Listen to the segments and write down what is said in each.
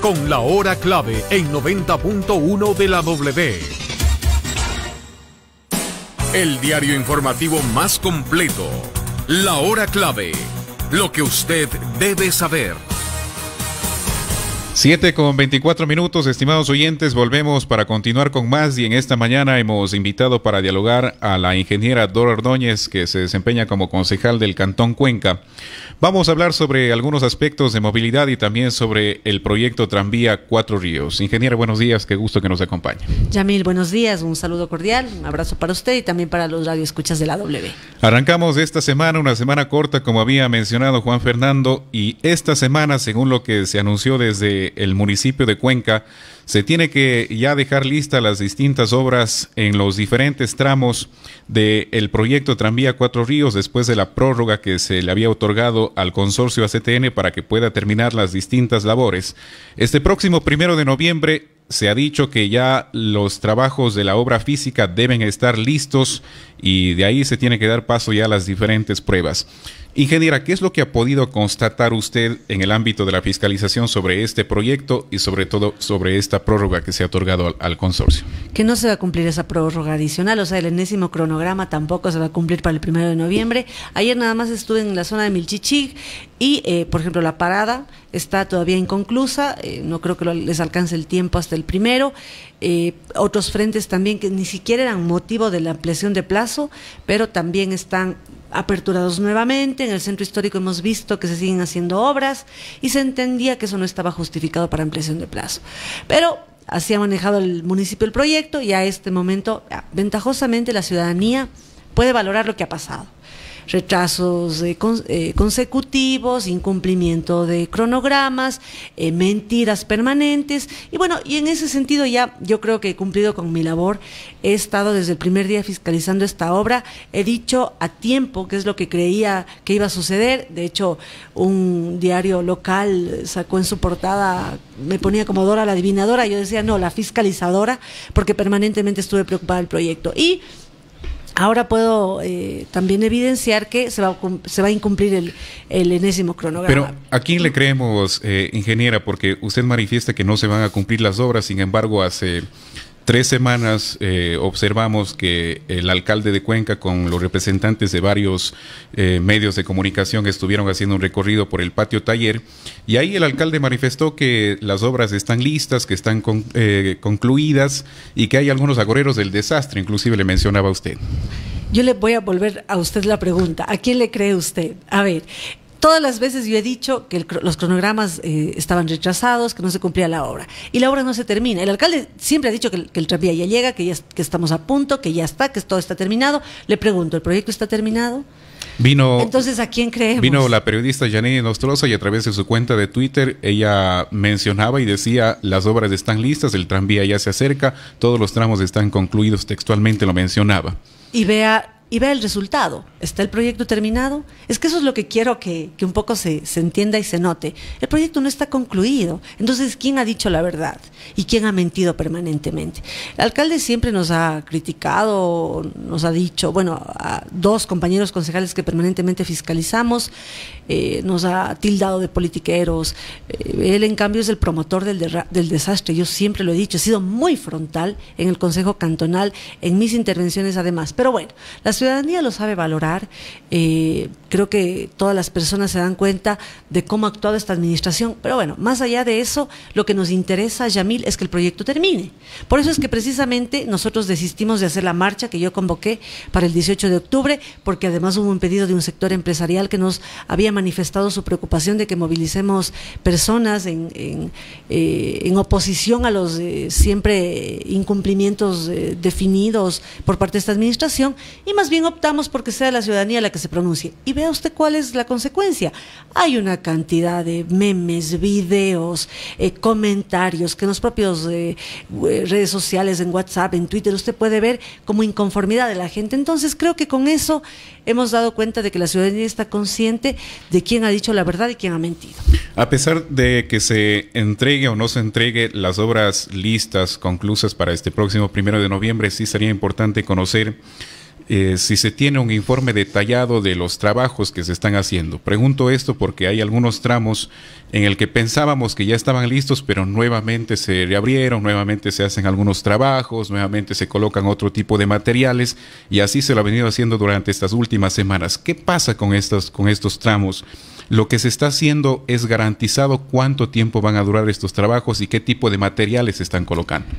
con la hora clave en 90.1 de la W. El diario informativo más completo. La hora clave. Lo que usted debe saber. 7:24, estimados oyentes, volvemos para continuar con más y en esta mañana hemos invitado para dialogar a la ingeniera Dora Ordóñez, que se desempeña como concejal del Cantón Cuenca. Vamos a hablar sobre algunos aspectos de movilidad y también sobre el proyecto Tranvía Cuatro Ríos. Ingeniera, buenos días, qué gusto que nos acompañe. Yamil, buenos días, un saludo cordial, un abrazo para usted y también para los radioescuchas de la W. Arrancamos esta semana, una semana corta como había mencionado Juan Fernando, y esta semana, según lo que se anunció desde el municipio de Cuenca, se tiene que ya dejar listas las distintas obras en los diferentes tramos del proyecto Tranvía Cuatro Ríos después de la prórroga que se le había otorgado al consorcio ACTN para que pueda terminar las distintas labores. Este próximo 1 de noviembre se ha dicho que ya los trabajos de la obra física deben estar listos y de ahí se tiene que dar paso ya a las diferentes pruebas. Ingeniera, ¿qué es lo que ha podido constatar usted en el ámbito de la fiscalización sobre este proyecto y sobre todo sobre esta prórroga que se ha otorgado al consorcio? Que no se va a cumplir esa prórroga adicional, o sea, el enésimo cronograma tampoco se va a cumplir para el 1 de noviembre. Ayer nada más estuve en la zona de Milchichig y, por ejemplo, la parada está todavía inconclusa, no creo que les alcance el tiempo hasta el 1. Otros frentes también que ni siquiera eran motivo de la ampliación de plazo, pero también están aperturados nuevamente. En el centro histórico hemos visto que se siguen haciendo obras y se entendía que eso no estaba justificado para ampliación de plazo. Pero así ha manejado el municipio el proyecto y a este momento, ventajosamente, la ciudadanía puede valorar lo que ha pasado. Retrasos consecutivos, incumplimiento de cronogramas, mentiras permanentes y bueno, y en ese sentido ya yo creo que he cumplido con mi labor. He estado desde el primer día fiscalizando esta obra, he dicho a tiempo qué es lo que creía que iba a suceder. De hecho, un diario local sacó en su portada, me ponía como Dora la adivinadora, yo decía no, la fiscalizadora, porque permanentemente estuve preocupada del proyecto. Y ahora puedo también evidenciar que se va a incumplir el enésimo cronograma. Pero ¿a quién le creemos, ingeniera? Porque usted manifiesta que no se van a cumplir las obras, sin embargo, hace 3 semanas observamos que el alcalde de Cuenca con los representantes de varios medios de comunicación estuvieron haciendo un recorrido por el patio taller y ahí el alcalde manifestó que las obras están listas, que están concluidas y que hay algunos agoreros del desastre, inclusive le mencionaba usted. Yo le voy a volver a usted la pregunta, ¿a quién le cree usted? A ver, todas las veces yo he dicho que los cronogramas estaban retrasados, que no se cumplía la obra. Y la obra no se termina. El alcalde siempre ha dicho que el tranvía ya llega, que estamos a punto, que ya está, que todo está terminado. Le pregunto, ¿el proyecto está terminado? Entonces, ¿a quién creemos? Vino la periodista Janine Nostroza y a través de su cuenta de Twitter ella mencionaba y decía: las obras están listas, el tranvía ya se acerca, todos los tramos están concluidos, textualmente lo mencionaba. Y vea el resultado. ¿Está el proyecto terminado? Es que eso es lo que quiero que un poco se entienda y se note. El proyecto no está concluido. Entonces, ¿quién ha dicho la verdad? ¿Y quién ha mentido permanentemente? El alcalde siempre nos ha criticado, nos ha dicho, bueno, a 2 compañeros concejales que permanentemente fiscalizamos, nos ha tildado de politiqueros. Él, en cambio, es el promotor del desastre. Yo siempre lo he dicho, he sido muy frontal en el Consejo Cantonal, en mis intervenciones además. Pero bueno, la ciudadanía lo sabe valorar. Creo que todas las personas se dan cuenta de cómo ha actuado esta administración, pero bueno, más allá de eso, lo que nos interesa, Yamil, es que el proyecto termine. Por eso es que precisamente nosotros desistimos de hacer la marcha que yo convoqué para el 18 de octubre, porque además hubo un pedido de un sector empresarial que nos había manifestado su preocupación de que movilicemos personas en oposición a los siempre incumplimientos definidos por parte de esta administración, y más bien optamos porque sea la ciudadanía la que se pronuncie. Y vea usted cuál es la consecuencia. Hay una cantidad de memes, videos, comentarios que en los propios redes sociales, en WhatsApp, en Twitter, usted puede ver como inconformidad de la gente. Entonces creo que con eso hemos dado cuenta de que la ciudadanía está consciente de quién ha dicho la verdad y quién ha mentido. A pesar de que se entregue o no se entregue las obras listas, conclusas para este próximo 1 de noviembre, sí sería importante conocer si se tiene un informe detallado de los trabajos que se están haciendo. Pregunto esto porque hay algunos tramos en el que pensábamos que ya estaban listos, pero nuevamente se reabrieron, nuevamente se hacen algunos trabajos, nuevamente se colocan otro tipo de materiales, y así se lo ha venido haciendo durante estas últimas semanas. ¿Qué pasa con estos tramos? ¿Lo que se está haciendo es garantizado cuánto tiempo van a durar estos trabajos y qué tipo de materiales se están colocando?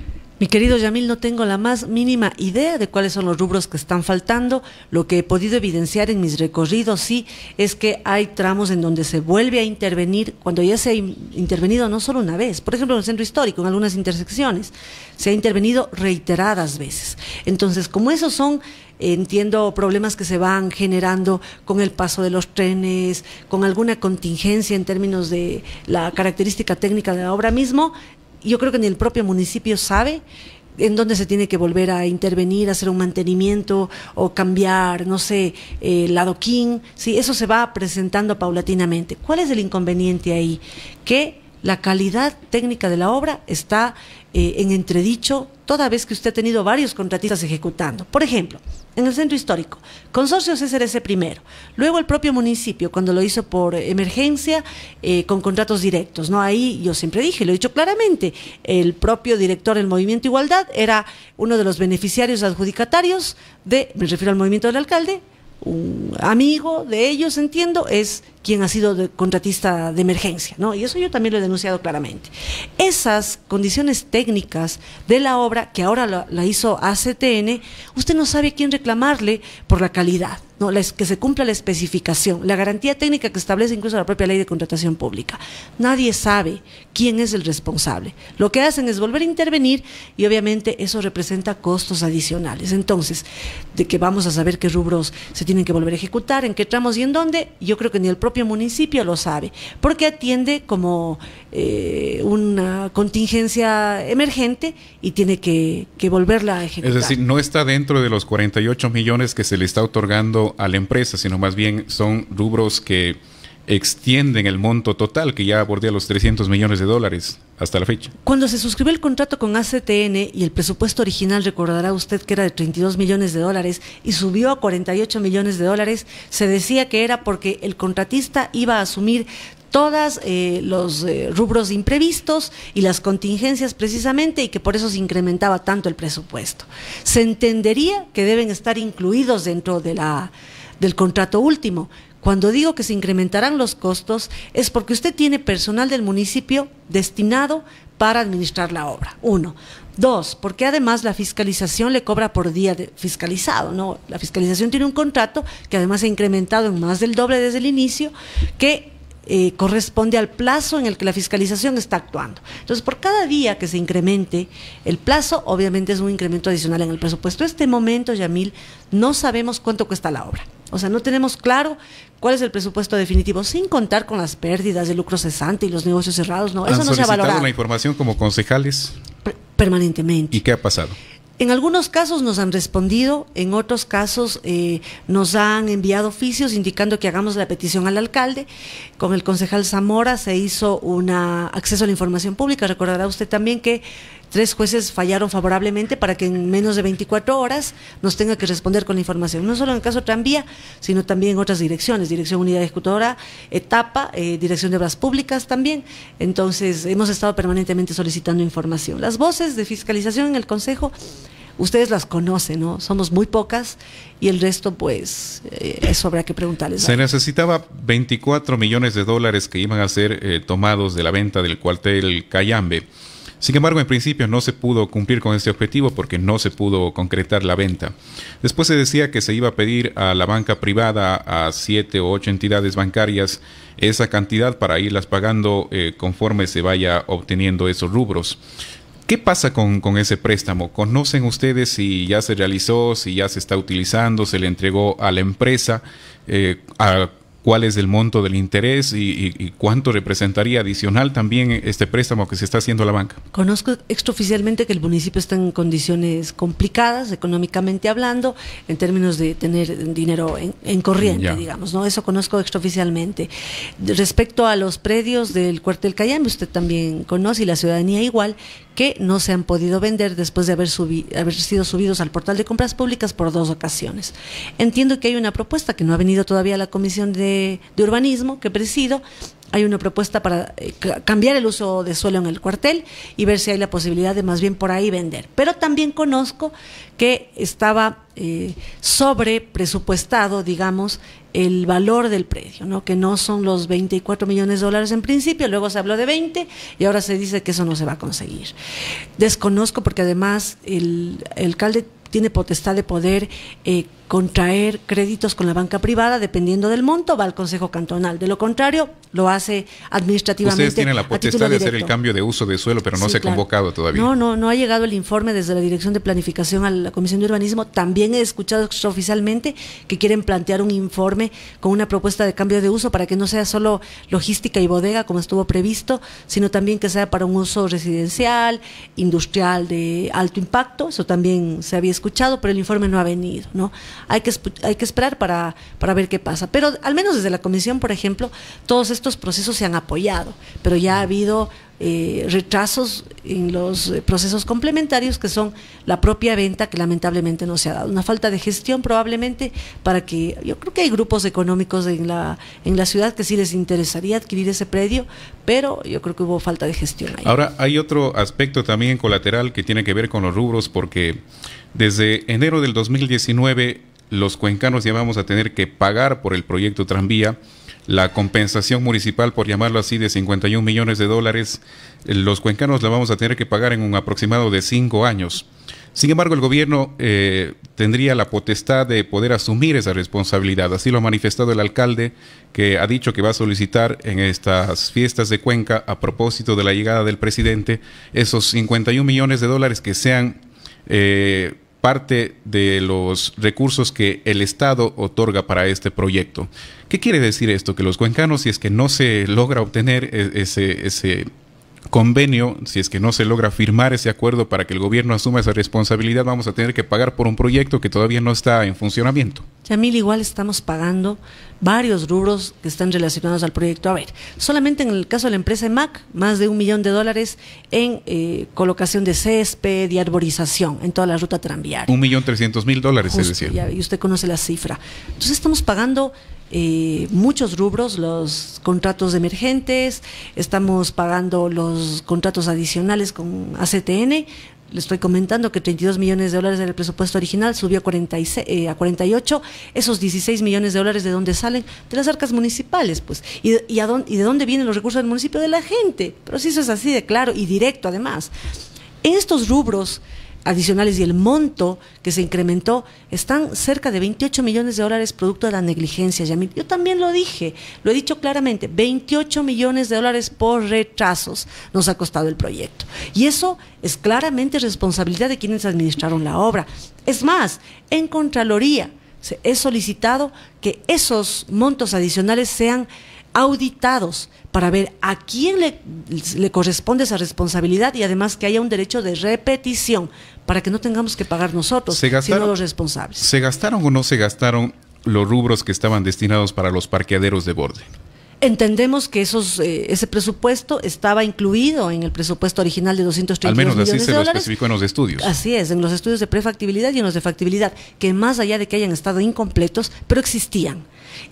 Mi querido Yamil, no tengo la más mínima idea de cuáles son los rubros que están faltando. Lo que he podido evidenciar en mis recorridos, sí, es que hay tramos en donde se vuelve a intervenir, cuando ya se ha intervenido no solo una vez. Por ejemplo, en el centro histórico, en algunas intersecciones, se ha intervenido reiteradas veces. Entonces, como esos son, entiendo, problemas que se van generando con el paso de los trenes, con alguna contingencia en términos de la característica técnica de la obra mismo, yo creo que ni el propio municipio sabe en dónde se tiene que volver a intervenir, hacer un mantenimiento o cambiar, no sé, el adoquín. Sí, eso se va presentando paulatinamente. ¿Cuál es el inconveniente ahí? Que la calidad técnica de la obra está en entredicho toda vez que usted ha tenido varios contratistas ejecutando. Por ejemplo, en el centro histórico, Consorcio CSRC primero, luego el propio municipio cuando lo hizo por emergencia con contratos directos, ¿no? Ahí yo siempre dije, lo he dicho claramente, el propio director del Movimiento Igualdad era uno de los beneficiarios adjudicatarios me refiero al movimiento del alcalde, un amigo de ellos, entiendo, es quien ha sido contratista de emergencia, ¿no? Y eso yo también lo he denunciado claramente. Esas condiciones técnicas de la obra, que ahora la hizo ACTN, usted no sabe a quién reclamarle por la calidad, ¿no? Que se cumpla la especificación, la garantía técnica que establece incluso la propia ley de contratación pública. Nadie sabe quién es el responsable. Lo que hacen es volver a intervenir y obviamente eso representa costos adicionales. Entonces, de que vamos a saber qué rubros se tienen que volver a ejecutar, en qué tramos y en dónde, yo creo que ni el propio municipio lo sabe, porque atiende como una contingencia emergente y tiene que volverla a ejecutar. Es decir, no está dentro de los 48 millones que se le está otorgando a la empresa, sino más bien son rubros que extienden el monto total, que ya bordea los 300 millones de dólares hasta la fecha. Cuando se suscribió el contrato con ACTN y el presupuesto original, recordará usted que era de 32 millones de dólares y subió a 48 millones de dólares, se decía que era porque el contratista iba a asumir todos los rubros imprevistos y las contingencias precisamente, y que por eso se incrementaba tanto el presupuesto. Se entendería que deben estar incluidos dentro de del contrato último. Cuando digo que se incrementarán los costos es porque usted tiene personal del municipio destinado para administrar la obra, 1. 2, porque además la fiscalización le cobra por día fiscalizado, ¿no? La fiscalización tiene un contrato que además se ha incrementado en más del doble desde el inicio, que corresponde al plazo en el que la fiscalización está actuando. Entonces, por cada día que se incremente el plazo, obviamente es un incremento adicional en el presupuesto. En este momento, Yamil, no sabemos cuánto cuesta la obra. O sea, no tenemos claro cuál es el presupuesto definitivo, sin contar con las pérdidas de lucro cesante y los negocios cerrados. No, eso no se ha valorado. ¿Han solicitado la información como concejales? Permanentemente. ¿Y qué ha pasado? En algunos casos nos han respondido, en otros casos nos han enviado oficios indicando que hagamos la petición al alcalde. Con el concejal Zamora se hizo un acceso a la información pública. Recordará usted también que 3 jueces fallaron favorablemente para que en menos de 24 horas nos tenga que responder con la información. No solo en el caso Tranvía, sino también en otras direcciones, Dirección Unidad Ejecutora, Etapa, Dirección de Obras Públicas también. Entonces, hemos estado permanentemente solicitando información. Las voces de fiscalización en el Consejo, ustedes las conocen, ¿no? Somos muy pocas y el resto, pues, eso habrá que preguntarles. Se necesitaba 24 millones de dólares que iban a ser tomados de la venta del cuartel Cayambe. Sin embargo, en principio no se pudo cumplir con este objetivo porque no se pudo concretar la venta. Después se decía que se iba a pedir a la banca privada, a 7 o 8 entidades bancarias, esa cantidad para irlas pagando conforme se vaya obteniendo esos rubros. ¿Qué pasa con ese préstamo? ¿Conocen ustedes si ya se realizó, si ya se está utilizando, se le entregó a la empresa? cuál es el monto del interés y cuánto representaría adicional también este préstamo que se está haciendo a la banca. Conozco extraoficialmente que el municipio está en condiciones complicadas, económicamente hablando, en términos de tener dinero en corriente, digamos, ¿no? Eso conozco extraoficialmente. Respecto a los predios del cuartel Cayambe, usted también conoce, y la ciudadanía igual, que no se han podido vender después de haber sido subidos al portal de compras públicas por 2 ocasiones. Entiendo que hay una propuesta que no ha venido todavía a la Comisión de Urbanismo, que presido. Hay una propuesta para cambiar el uso de suelo en el cuartel y ver si hay la posibilidad de más bien por ahí vender. Pero también conozco que estaba sobre presupuestado, digamos, el valor del predio, ¿no? Que no son los 24 millones de dólares en principio, luego se habló de 20 y ahora se dice que eso no se va a conseguir. Desconozco porque además el alcalde tiene potestad de poder contraer créditos con la banca privada, dependiendo del monto, va al Consejo Cantonal. De lo contrario, lo hace administrativamente. Ustedes tienen la potestad de hacer el cambio de uso de suelo, pero no se ha convocado todavía. No ha llegado el informe desde la Dirección de Planificación a la Comisión de Urbanismo. También he escuchado extraoficialmente que quieren plantear un informe con una propuesta de cambio de uso para que no sea solo logística y bodega, como estuvo previsto, sino también que sea para un uso residencial, industrial de alto impacto. Eso también se había escuchado, pero el informe no ha venido, ¿no? Hay que esperar para ver qué pasa. Pero al menos desde la Comisión, por ejemplo, todos estos procesos se han apoyado, pero ya ha habido retrasos en los procesos complementarios, que son la propia venta, que lamentablemente no se ha dado. Una falta de gestión probablemente, para que yo creo que hay grupos económicos en la ciudad que sí les interesaría adquirir ese predio, pero yo creo que hubo falta de gestión ahí. Ahora, hay otro aspecto también colateral que tiene que ver con los rubros, porque desde enero del 2019 los cuencanos ya vamos a tener que pagar por el proyecto Tranvía. La compensación municipal, por llamarlo así, de 51 millones de dólares, los cuencanos la vamos a tener que pagar en un aproximado de 5 años. Sin embargo, el gobierno tendría la potestad de poder asumir esa responsabilidad. Así lo ha manifestado el alcalde, que ha dicho que va a solicitar en estas fiestas de Cuenca, a propósito de la llegada del presidente, esos 51 millones de dólares que sean parte de los recursos que el Estado otorga para este proyecto. ¿Qué quiere decir esto? Que los cuencanos, si es que no se logra obtener ese convenio, si es que no se logra firmar ese acuerdo para que el gobierno asuma esa responsabilidad, vamos a tener que pagar por un proyecto que todavía no está en funcionamiento. Yamil, igual estamos pagando varios rubros que están relacionados al proyecto. A ver, solamente en el caso de la empresa EMAC, más de $1 millón en colocación de césped y arborización en toda la ruta tranviaria. $1.300.000, es decir. Y usted conoce la cifra. Entonces estamos pagando muchos rubros, los contratos emergentes, estamos pagando los contratos adicionales con ACTN. Le estoy comentando que $32 millones del presupuesto original subió a 48. Esos $16 millones ¿de dónde salen? De las arcas municipales, pues. ¿Y de dónde vienen los recursos del municipio? De la gente. Pero si eso es así de claro y directo, además. En estos rubros adicionales y el monto que se incrementó, están cerca de $28 millones producto de la negligencia, Yamil. Yo también lo dije, lo he dicho claramente, $28 millones por retrasos nos ha costado el proyecto. Y eso es claramente responsabilidad de quienes administraron la obra. Es más, en Contraloría he solicitado que esos montos adicionales sean auditados para ver a quién le corresponde esa responsabilidad, y además que haya un derecho de repetición para que no tengamos que pagar nosotros, sino los responsables. ¿Se gastaron o no se gastaron los rubros que estaban destinados para los parqueaderos de borde? Entendemos que ese presupuesto estaba incluido en el presupuesto original de 232 millones de dólares. Al menos así se lo especificó en los estudios. Así es, en los estudios de prefactibilidad y en los de factibilidad, que más allá de que hayan estado incompletos, pero existían.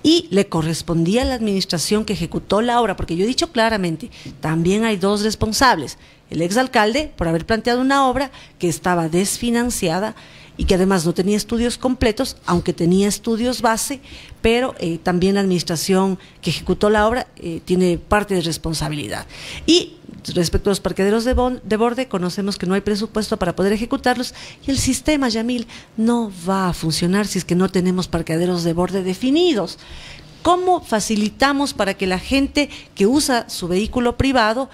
Y le correspondía a la administración que ejecutó la obra, porque yo he dicho claramente, también hay dos responsables. El exalcalde, por haber planteado una obra que estaba desfinanciada y que además no tenía estudios completos, aunque tenía estudios base, pero también la administración que ejecutó la obra tiene parte de responsabilidad. Y respecto a los parqueaderos de borde, conocemos que no hay presupuesto para poder ejecutarlos, y el sistema, Yamil, no va a funcionar si es que no tenemos parqueaderos de borde definidos. ¿Cómo facilitamos para que la gente que usa su vehículo privado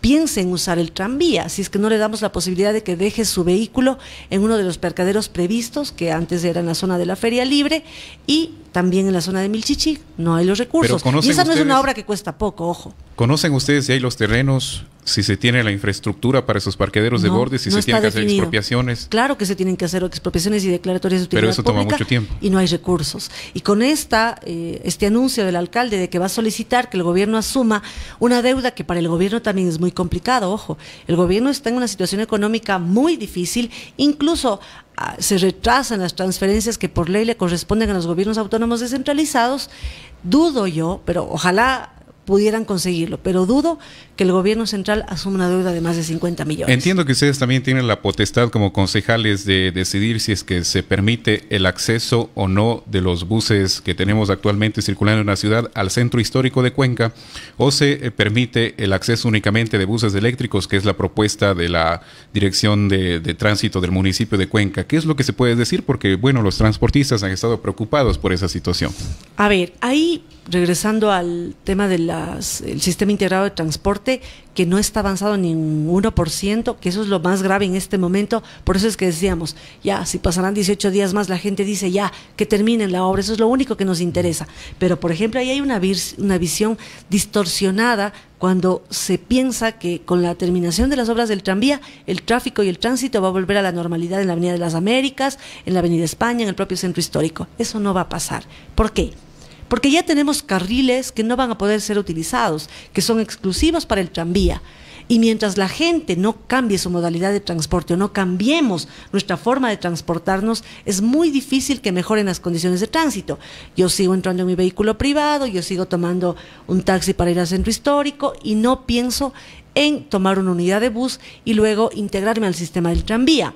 piense en usar el tranvía, si es que no le damos la posibilidad de que deje su vehículo en uno de los parqueaderos previstos, que antes era en la zona de la Feria Libre y también en la zona de Milchichí. No hay los recursos. Y esa no es una obra que cuesta poco, ojo. ¿Conocen ustedes si hay los terrenos, si se tiene la infraestructura para esos parqueaderos de borde, si se tienen que hacer expropiaciones? Claro que se tienen que hacer expropiaciones y declaratorias de utilidad pública. Pero eso toma mucho tiempo. Y no hay recursos. Y con este anuncio del alcalde de que va a solicitar que el gobierno asuma una deuda que para el gobierno también es muy complicado, ojo. El gobierno está en una situación económica muy difícil, incluso se retrasan las transferencias que por ley le corresponden a los gobiernos autónomos descentralizados. Dudo yo, pero ojalá pudieran conseguirlo, pero dudo que el gobierno central asuma una deuda de más de 50 millones. Entiendo que ustedes también tienen la potestad como concejales de decidir si es que se permite el acceso o no de los buses que tenemos actualmente circulando en la ciudad al centro histórico de Cuenca, o se permite el acceso únicamente de buses eléctricos, que es la propuesta de la Dirección de Tránsito del municipio de Cuenca. ¿Qué es lo que se puede decir? Porque, bueno, los transportistas han estado preocupados por esa situación. A ver, ahí, regresando al tema del sistema integrado de transporte, que no está avanzado ni un 1%, que eso es lo más grave en este momento. Por eso es que decíamos, ya, si pasarán 18 días más, la gente dice ya, que terminen la obra, eso es lo único que nos interesa. Pero, por ejemplo, ahí hay una visión distorsionada cuando se piensa que con la terminación de las obras del tranvía, el tráfico y el tránsito va a volver a la normalidad en la Avenida de las Américas, en la Avenida España, en el propio centro histórico. Eso no va a pasar. ¿Por qué? Porque ya tenemos carriles que no van a poder ser utilizados, que son exclusivos para el tranvía. Y mientras la gente no cambie su modalidad de transporte o no cambiemos nuestra forma de transportarnos, es muy difícil que mejoren las condiciones de tránsito. Yo sigo entrando en mi vehículo privado, yo sigo tomando un taxi para ir al centro histórico y no pienso en tomar una unidad de bus y luego integrarme al sistema del tranvía.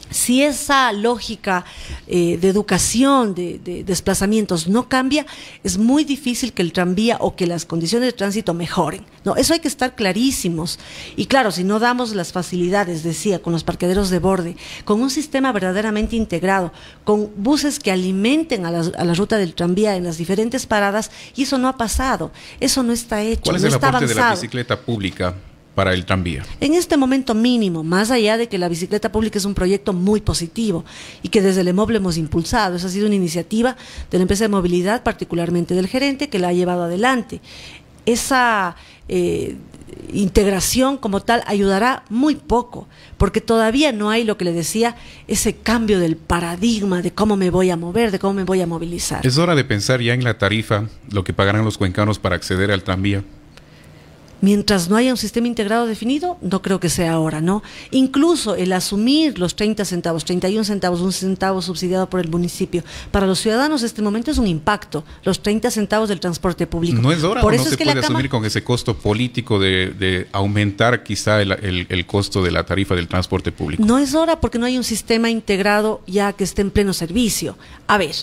Si esa lógica de educación, de desplazamientos no cambia, es muy difícil que el tranvía o que las condiciones de tránsito mejoren. No, eso hay que estar clarísimos. Y claro, si no damos las facilidades, decía, con los parqueaderos de borde, con un sistema verdaderamente integrado, con buses que alimenten a la ruta del tranvía en las diferentes paradas, y eso no ha pasado, eso no está hecho, ¿cuál es no el está aporte avanzado de la bicicleta pública para el tranvía? En este momento mínimo, más allá de que la bicicleta pública es un proyecto muy positivo y que desde el EMOB lo hemos impulsado. Esa ha sido una iniciativa de la empresa de movilidad, particularmente del gerente, que la ha llevado adelante. Esa integración como tal ayudará muy poco, porque todavía no hay, lo que le decía, ese cambio del paradigma de cómo me voy a mover, de cómo me voy a movilizar. Es hora de pensar ya en la tarifa, lo que pagarán los cuencanos para acceder al tranvía. Mientras no haya un sistema integrado definido, no creo que sea ahora, ¿no? Incluso el asumir los 30 centavos, 31 centavos, un centavo subsidiado por el municipio, para los ciudadanos este momento es un impacto, los 30 centavos del transporte público. ¿No es hora por o eso no se puede asumir con ese costo político de aumentar quizá el costo de la tarifa del transporte público? No es hora porque no hay un sistema integrado ya que esté en pleno servicio. A ver,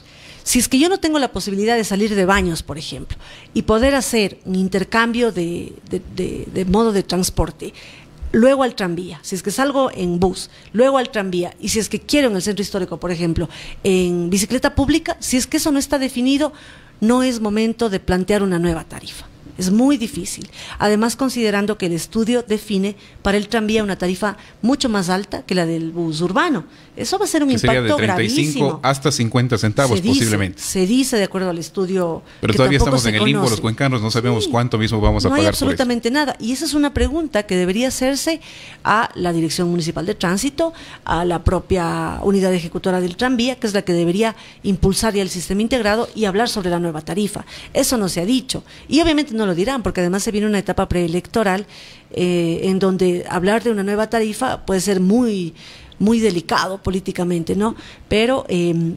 si es que yo no tengo la posibilidad de salir de Baños, por ejemplo, y poder hacer un intercambio de modo de transporte, luego al tranvía, si es que salgo en bus, luego al tranvía, y si es que quiero en el centro histórico, por ejemplo, en bicicleta pública, si es que eso no está definido, no es momento de plantear una nueva tarifa. Es muy difícil. Además, considerando que el estudio define para el tranvía una tarifa mucho más alta que la del bus urbano. Eso va a ser un impacto gravísimo. Sería de 35 gravísimo. Hasta 50 centavos posiblemente. Se dice, de acuerdo al estudio. Pero todavía estamos en el limbo, los cuencanos no sabemos cuánto mismo vamos a pagar. No hay absolutamente nada. Y esa es una pregunta que debería hacerse a la Dirección Municipal de Tránsito, a la propia unidad ejecutora del tranvía, que es la que debería impulsar ya el sistema integrado y hablar sobre la nueva tarifa. Eso no se ha dicho. Y obviamente no lo dirán, porque además se viene una etapa preelectoral en donde hablar de una nueva tarifa puede ser muy delicado políticamente, ¿no? Pero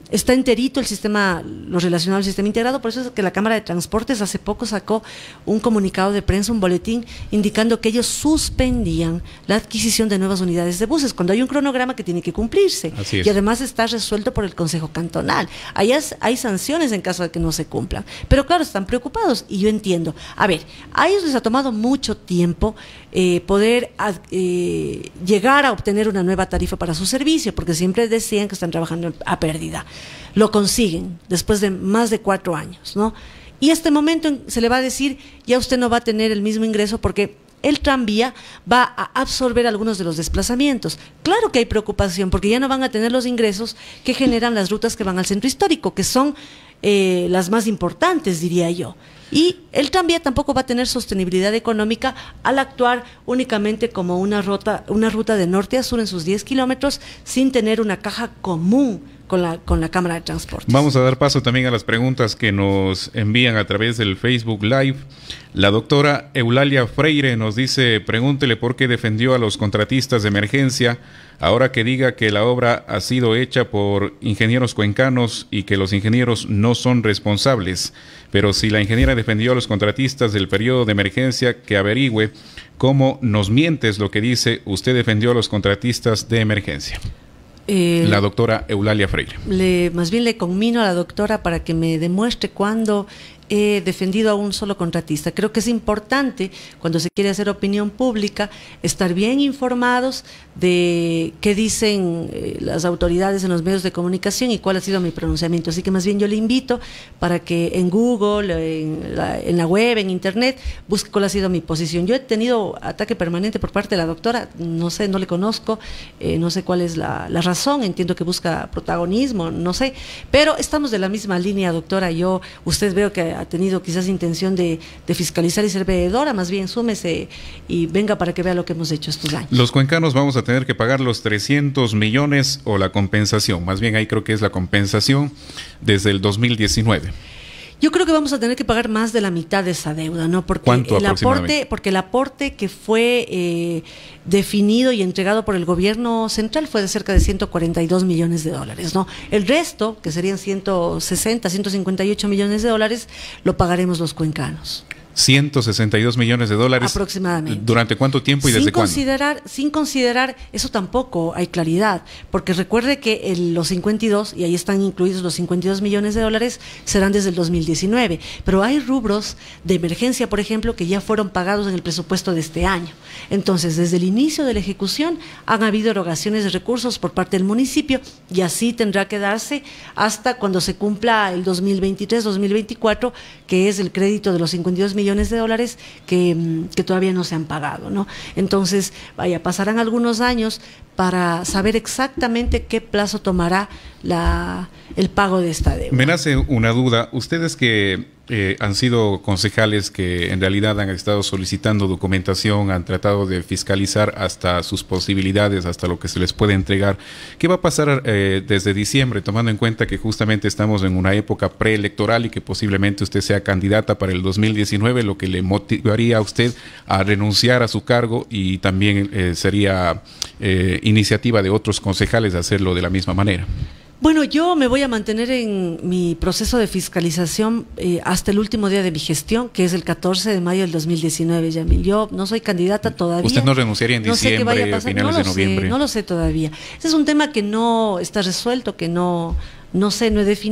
está enterito el sistema, lo relacionado al sistema integrado, por eso es que la Cámara de Transportes hace poco sacó un comunicado de prensa, un boletín, indicando que ellos suspendían la adquisición de nuevas unidades de buses, cuando hay un cronograma que tiene que cumplirse. Así es. Y además está resuelto por el Consejo Cantonal. Allá hay sanciones en caso de que no se cumplan. Pero claro, están preocupados y yo entiendo. A ver, a ellos les ha tomado mucho tiempo poder llegar a obtener una nueva tarifa para su servicio, porque siempre decían que están trabajando a pérdida. Lo consiguen después de más de 4 años, ¿no? Y este momento se le va a decir, ya usted no va a tener el mismo ingreso porque el tranvía va a absorber algunos de los desplazamientos. Claro que hay preocupación porque ya no van a tener los ingresos que generan las rutas que van al centro histórico, que son las más importantes, diría yo. Y el tranvía tampoco va a tener sostenibilidad económica al actuar únicamente como una ruta de norte a sur en sus 10 kilómetros sin tener una caja común con la Cámara de Transportes. Vamos a dar paso también a las preguntas que nos envían a través del Facebook Live. La doctora Eulalia Freire nos dice, pregúntele por qué defendió a los contratistas de emergencia, ahora que diga que la obra ha sido hecha por ingenieros cuencanos y que los ingenieros no son responsables. Pero si la ingeniera defendió a los contratistas del periodo de emergencia, que averigüe cómo nos mientes lo que dice, usted defendió a los contratistas de emergencia. La doctora Eulalia Freire. Más bien le conmino a la doctora para que me demuestre cuándo he defendido a un solo contratista. Creo que es importante, cuando se quiere hacer opinión pública, estar bien informados de qué dicen las autoridades en los medios de comunicación y cuál ha sido mi pronunciamiento. Así que más bien yo le invito para que en Google, en la web, en Internet, busque cuál ha sido mi posición. Yo he tenido ataque permanente por parte de la doctora, no sé, no le conozco, no sé cuál es la razón, entiendo que busca protagonismo, no sé, pero estamos de la misma línea, doctora. Usted veo que ha tenido quizás intención de fiscalizar y ser veedora, más bien súmese y venga para que vea lo que hemos hecho estos años. Los cuencanos vamos a tener que pagar los 300 millones o la compensación, más bien ahí creo que es la compensación desde el 2019. Yo creo que vamos a tener que pagar más de la mitad de esa deuda, ¿no? Porque ¿cuánto aproximadamente? Porque el aporte que fue definido y entregado por el gobierno central fue de cerca de 142 millones de dólares, ¿no? El resto, que serían 160, 158 millones de dólares, lo pagaremos los cuencanos. 162 millones de dólares. Aproximadamente. ¿Durante cuánto tiempo y desde cuándo? Sin considerar, eso tampoco hay claridad, porque recuerde que los 52, y ahí están incluidos los 52 millones de dólares, serán desde el 2019, pero hay rubros de emergencia, por ejemplo, que ya fueron pagados en el presupuesto de este año. Entonces, desde el inicio de la ejecución han habido erogaciones de recursos por parte del municipio y así tendrá que darse hasta cuando se cumpla el 2023-2024, que es el crédito de los 52 millones de dólares que todavía no se han pagado, ¿no? Entonces, pasarán algunos años para saber exactamente qué plazo tomará el pago de esta deuda. Me nace una duda. Ustedes que han sido concejales que en realidad han estado solicitando documentación, han tratado de fiscalizar hasta sus posibilidades, hasta lo que se les puede entregar. ¿Qué va a pasar desde diciembre, tomando en cuenta que justamente estamos en una época preelectoral y que posiblemente usted sea candidata para el 2019, lo que le motivaría a usted a renunciar a su cargo y también sería iniciativa de otros concejales hacerlo de la misma manera? Bueno, yo me voy a mantener en mi proceso de fiscalización hasta el último día de mi gestión, que es el 14 de mayo del 2019, Yamil. Yo no soy candidata todavía. ¿Usted no renunciaría en diciembre, a finales de noviembre? No lo sé todavía. Ese es un tema que no está resuelto, que no sé, no he definido.